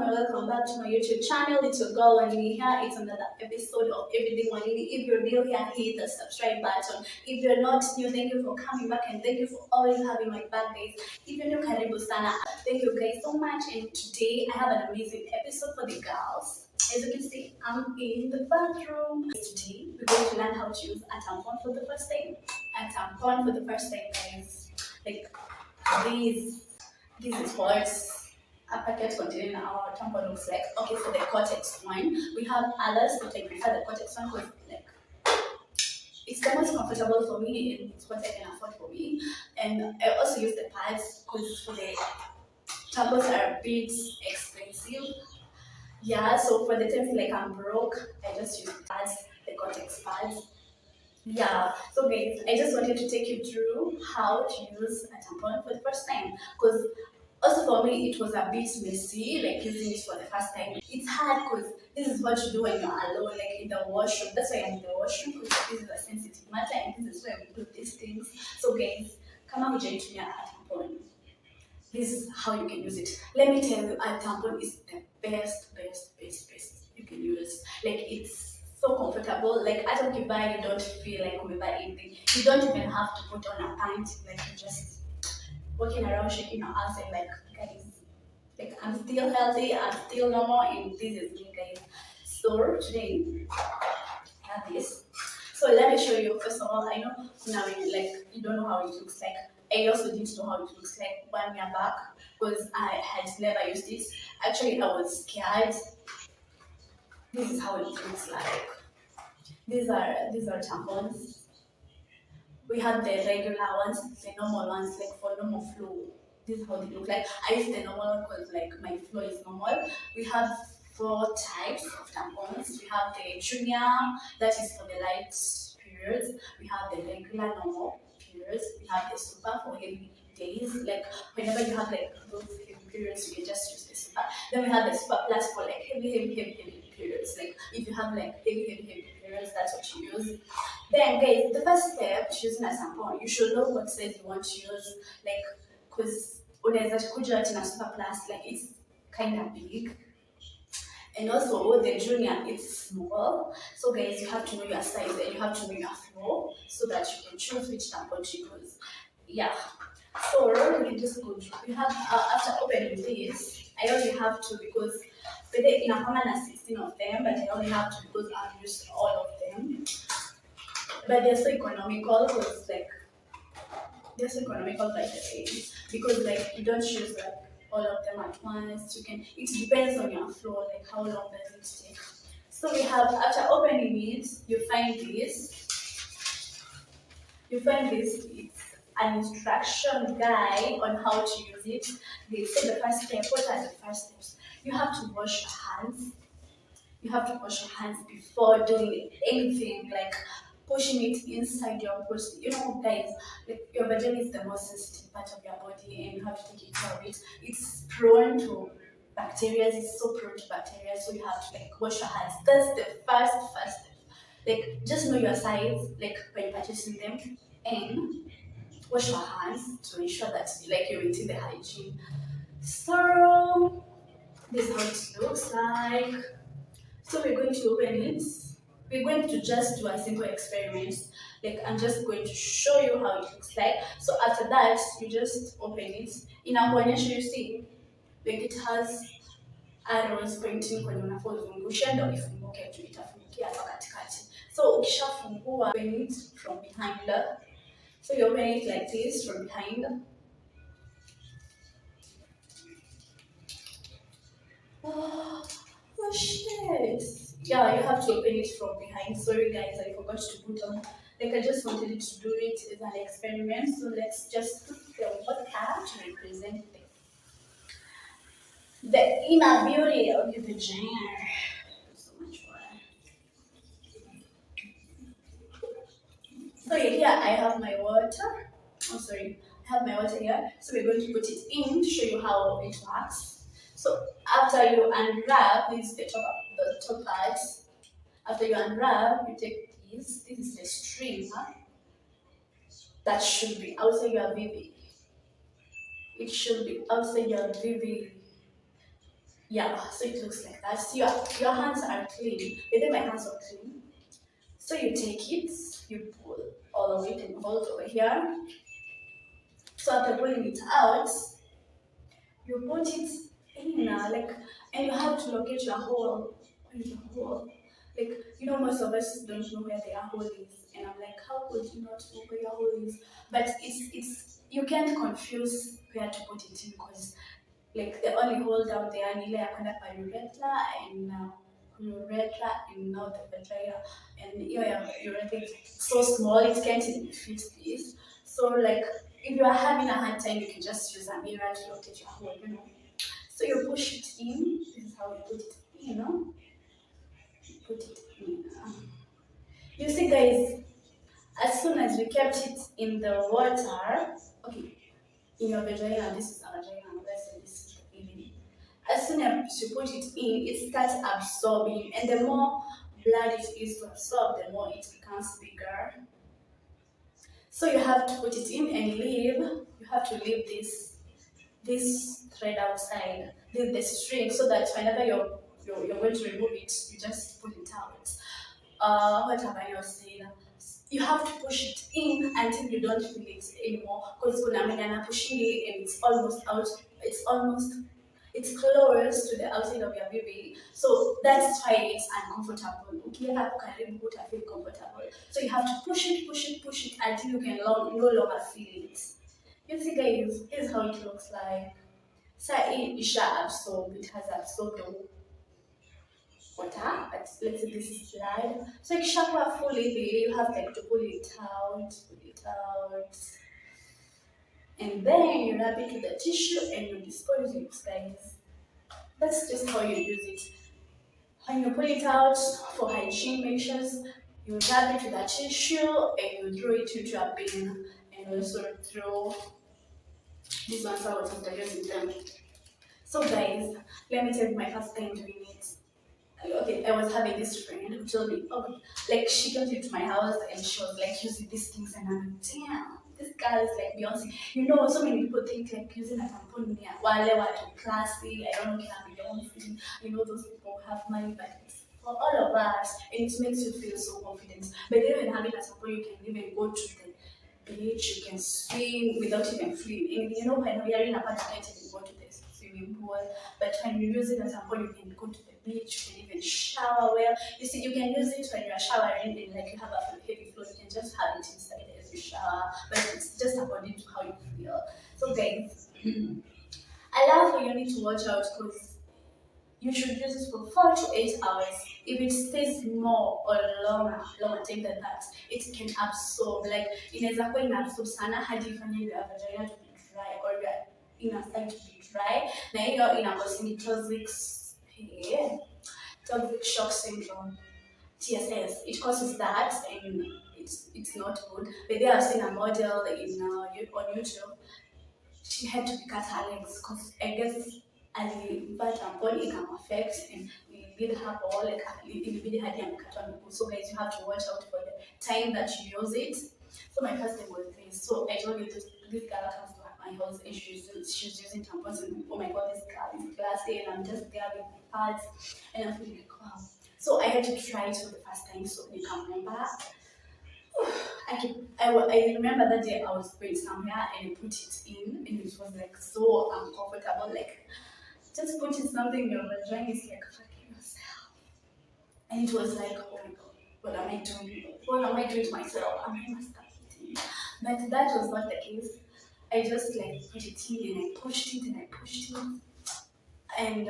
and welcome back to my YouTube channel. It's your girl Wanini here. It's another episode of Everything Wanini. If you're new here, hit the subscribe button. If you're not new, thank you for coming back and thank you for always having my back, guys. If you're new, karibu sana. Thank you guys so much. And today I have an amazing episode for the girls. As you can see, I'm in the bathroom. Today we're going to learn how to use a tampon for the first time. A tampon for the first time, guys. Like this is what a packet containing our tampon looks like. Okay, for the cortex one, we have others, but I prefer the cortex one because like it's the most comfortable for me and it's what I can afford for me. And I also use the pads because for the tampons are a bit expensive. Yeah, so for the times like I'm broke, I just use pads, the cortex pads. Yeah, so guys, I just wanted to take you through how to use a tampon for the first time because also for me it was a bit messy, like using it for the first time. It's hard because this is what you do when you're alone, like in the washroom. That's why I'm in the washroom because this is a sensitive matter and this is where we do these things. So guys, come on, hujatumia a tampon. This is how you can use it. Let me tell you, a tampon is the best you can use. Like it's so comfortable. Like I don't buy, you don't feel like you buy anything. You don't even have to put on a pant. Like you just walking around shaking your ass and like guys, like I'm still healthy, I'm still normal, and this is me, guys. So today I have this. So let me show you. First of all, I know now like you don't know how it looks like. I also didn't know how it looks like 1 year back because I had never used it. Actually, I was scared. This is how it looks like. These are tampons. We have the regular ones, the normal ones, like for normal flow. This is how they look like. I use the normal because like my flow is normal. We have 4 types of tampons. We have the junior, that is for the light periods. We have the regular normal periods. We have the super for heavy days. Like whenever you have like those heavy periods, you can just use the super. Then we have the super plus for like heavy periods. Like if you have like heavy periods, that's what you use. Then guys, the first step choosing a tampon, you should know what size you want to use, like because unaweza kuja na super plus, like it's kind of big. And also the junior, it's small. So guys, you have to know your size and you have to know your flow so that you can choose which tampon to use. Yeah. So we can just go. We have after opening this, I only have to because in a common 16 of them, but I only have to because I've used all of them. But they're so economical because like they're so economical by the way because like you don't choose like all of them at once. You can, it depends on your flow, like how long does it take. So we have after opening it, you find this. It's an instruction guide on how to use it. They say the first step. What are the first steps? You have to wash your hands. You have to wash your hands before doing anything like pushing it inside your pussy. You know, guys, like your vagina is the most sensitive part of your body, and you have to take care of it. It's prone to bacteria. It's so prone to bacteria, so you have to like wash your hands. That's the first step. Like just know your size, like when purchasing them, and wash your hands to ensure that like you maintain the hygiene. So this is how it looks like. So we're going to open it. We're going to just do a simple experiment. Like I'm just going to show you how it looks like. So after that, you just open it. In kuonyesha, you see, like it has arrows pointing kwenye unapozungusha ndio ifunguke tu, itafungukia hapa katikati. So ukishafungua, open it from behind. So you open it like this from behind. Oh shit! Yeah, you have to open it from behind. Sorry guys, I forgot to put on. Like I just wanted to do it as an experiment. So let's just put the water to represent the inner beauty of the vagina. So much water. So here I have my water. Oh sorry, I have my water here. So we're going to put it in to show you how it works. So after you unwrap, this is the top part. After you unwrap, you take this. This is the string that should be outside your VV. It should be outside your VV. Yeah, so it looks like that. So your hands are clean. But then my hands are clean. So you take it, you pull all of it and hold over here. So after pulling it out, you put it in like, and you have to locate your hole. Where is your hole? Like, most of us don't know where their hole is, and I'm like, how could you not know where your hole is? But it's you can't confuse where to put it in because like the only hole down there ni ile ya kwenda kwa urethra and urethra and now the vagina and your urethra is so small it can't even fit this. So like if you are having a hard time you can just use a mirror to locate your hole. So you push it in. This is how you put it in. You put it in. You see guys, as soon as you kept it in the water, okay, in your vagina, this is a vagina, let's say this is the baby. As soon as you put it in, it starts absorbing, and the more blood it is to absorb, the more it becomes bigger. So you have to put it in and leave. You have to leave this thread outside, leave the string, so that whenever you're going to remove it, you just pull it out. What have I not said? You have to push it in until you don't feel it anymore. Because when I'm pushing it and it's almost out, it's close to the outside of your baby. So that's why it's uncomfortable. Okay, feel comfortable. So you have to push it, push it, push it until you can no longer feel it. You see guys, here's how it looks like. So it has absorbed the water, but let's say this is slide. So ikishakuwa fully there, you have like to pull it out, and then you wrap it with the tissue and you dispose it, guys. That's just how you use it. When you pull it out for hygiene measures, you wrap it with a tissue and you throw it into a bin, and also throw these ones out after using them. So guys, let me tell you my first time doing it. Okay, I was having this friend who told me, oh, like she came to my house and she was like using these things, and I'm like, damn, this girl is like Beyonce. So many people think like using a tampon near wale watu classy. I don't know, can Beyonce. Those people have money, but it's for all of us, and it makes you feel so confident. But then when having a tampon, you can even go to the beach, you can swim without even feeling. And when we are in a party, you can go to the swimming pool. But when you use it as a tampon, you can go to the beach, you can even shower well. You see, you can use it when you're showering and like you have a heavy flow, you can just have it inside as you shower, but it's just according to how you feel. So guys, I love for you need to watch out because you should use it for 4 to 8 hours. If it stays more or longer time than that, it can absorb. Like inaweza kuwa inaabsorb sana hadi ifanye your vagina to be dry or your inner side to be dry. Na hiyo inakosi toxic shock syndrome, TSS. It causes that, and it's not good. But they have seen a model on YouTube. She had to cut her legs because I guess alipata tampon affect and ilibidi hapo like ilibidi hadi amekatwa miguu. So guys, you have to watch out for the time that you use it. So my first thing was this. So I told you this girl comes to my house and she's using tampons, and oh my god, this girl is classy, and I'm just there with pads and I'm feeling like wow. So I had to try it for the first time. So you can remember. I remember that day I was going somewhere and I put it in, and it was like so uncomfortable. Like just putting something in your vagina is like fucking yourself. And it was like, oh my god, what am I doing? What am I doing to myself? Am I masturbating? But that was not the case. I just like put it in and I pushed it and I pushed it. And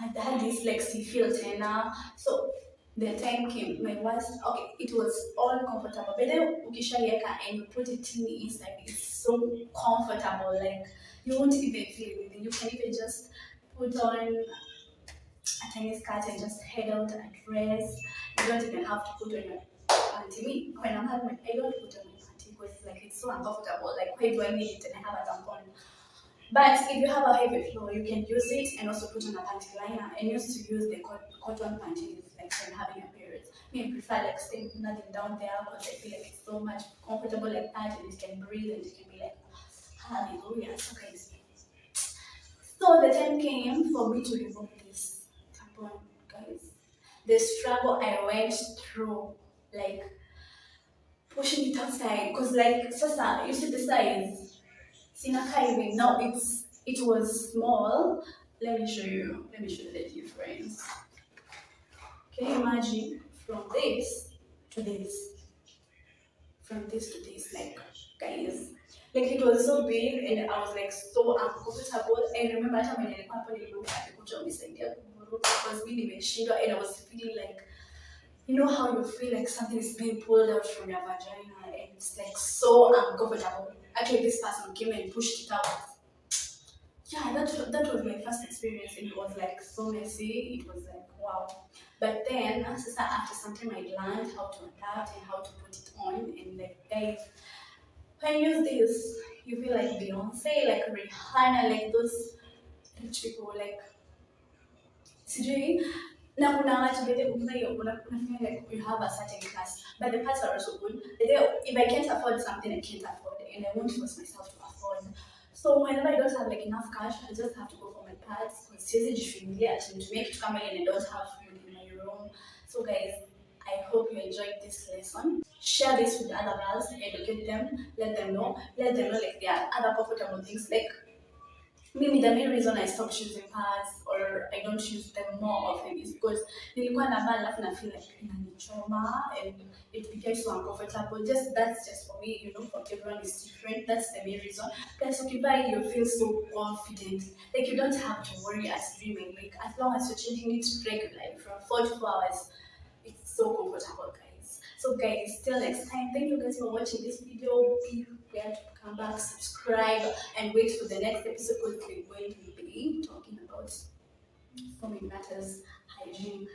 I had this like feel now. So the time came, my worst, okay, it was all comfortable. But then ukishaiweka and you put it in inside, it's so comfortable. Like you won't even feel anything. You can even just put on a tiny skirt and just head out a dress. You don't even have to put on your panty. When I'm having, I don't put on my panty because like it's so uncomfortable. Like why do I need it and I have a tampon? But if you have a heavy flow, you can use it and also put on a panty liner. And used to use the cotton panties like when having a period. Me, I prefer like staying nothing down there because I feel like it's so much comfortable like that, and it can breathe and it can be like hallelujah. So guys, so the time came for me to remove this. the struggle I went through, like pushing it outside, because like sasa, you see the size. Sinakai even now it was small. Let me show you. Let me show you the difference. Can you imagine from this to this? From this to this, like guys. Like it was so big and I was like so uncomfortable. And remember hata when nilikuwa hapo nilikuwa alikuja unisaidia kuburuka because mimi nimeshindwa and I was feeling like you know how you feel like something is being pulled out from your vagina and it's like so uncomfortable. Actually this person came and pushed it out. Yeah, that was my first experience and it was like so messy. It was like wow. But then after some time I learned how to adapt and how to put it on and like guys when you use this you feel like Beyonce, like Rihanna, like those rich people like sijui na kuna watu vile unafeel like you have a certain class but the parts are also good. If I can't afford something I can't afford and I won't force myself to afford. So whenever I don't have like enough cash, I just have to go for my pads because siwezi jifungilia ati nitumie kitu kama ile and I don't have food in my room. So guys, I hope you enjoyed this lesson. Share this with other girls, educate them, let them know like there are other comfortable things like maybe the main reason I stopped using pads or I don't use them more often is because nilikuwa navaa alafu na feel like inanichoma and it became so uncomfortable. That's just for me, you know, for everyone is different. That's the main reason. Plus ukivaa you feel so confident. Like you don't have to worry as dreaming. Like as long as you're changing it regularly from 4 to 4 hours, it's so comfortable, guys. So guys, till next time, thank you guys for watching this video. Be prepared to come back, subscribe, and wait for the next episode because we're going to be talking about so many matters, hygiene,